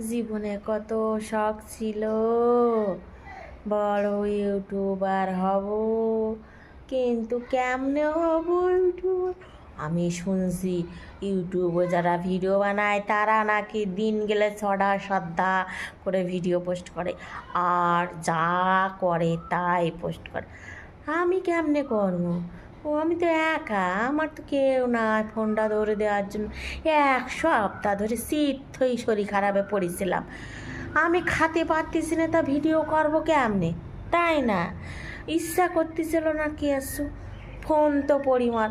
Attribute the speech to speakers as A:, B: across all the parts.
A: জীবনে কত শখ ছিল, বড় ইউটিউবার হব, কিন্তু কেমনে হব ইউটিউবার? আমি শুনছি ইউটিউবে যারা ভিডিও বানায় তারা নাকি দিন গেলে ছড়া শ্রদ্ধা করে ভিডিও পোস্ট করে, আর যা করে তাই পোস্ট করে। আমি কেমনে করবো? আমি তো একা, আমার তো কেউ নাই ফোনটা ধরে দেওয়ার জন্য। 1 সপ্তাহ ধরে শীত শরীর খারাপে পড়েছিলাম, আমি খাতে পারতেছি না, তা ভিডিও করবো কেমনে? তাই না? ইচ্ছা করতেছিল না কি আসছো, ফোন তো পরিমাণ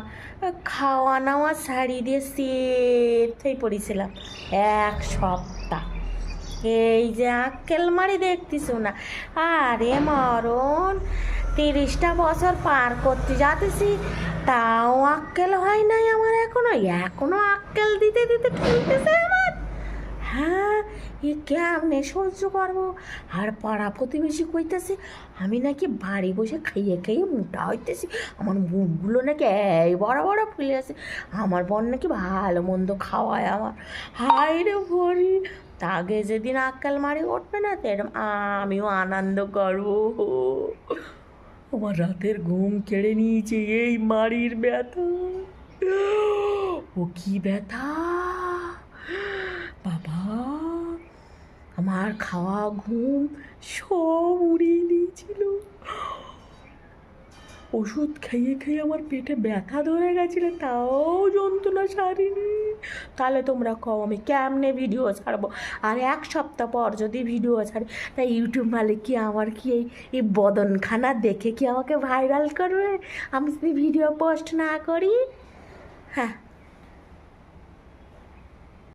A: খাওয়া নাওয়া শাড়ি দিয়ে শীত পড়েছিলাম 1 সপ্তাহ। এই যে আক্কেল মারি দেখতেছো না, আরে মরণ, 30টা বছর পার করতে যাতেছি, তাও আক্কেল হয় নাই আমার এখনো আক্কেল দিতে দিতে ঠেলতেছে আমার। হ্যাঁ, এ কেমনে সহ্য করবো? আর পাড়া প্রতিবেশী কইতেছে আমি নাকি বাড়ি বসে খাইয়ে খাইয়ে মোটা হইতেছি, আমার মুখগুলো নাকি এই বড় বড় ফুলে আছে, আমার বোন নাকি ভালো মন্দ খাওয়ায় আমার। হাই রে ভরি, তাকে যেদিন আক্কাল মারি উঠবে না সেরকম আমিও আনন্দ করবো। আমার রাতের ঘুম কেড়ে নিয়েছে এই মাড়ির ব্যথা। ও কি ব্যথা বাবা, আমার খাওয়া ঘুম সব উড়িয়ে নিয়েছিল। ওষুধ খাইয়ে খাইয়ে আমার পেটে ব্যথা ধরে গেছিল, তাও যন্ত্রণা সারিনি। তাহলে তোমরা কও আমি কেমনে ভিডিও ছাড়বো? আর 1 সপ্তাহ পর যদি ভিডিও ছাড়ি, তাই ইউটিউব মালিক কি আমার কি এই বদনখানা দেখে কি আমাকে ভাইরাল করবে আমি যদি ভিডিও পোস্ট না করি? হ্যাঁ।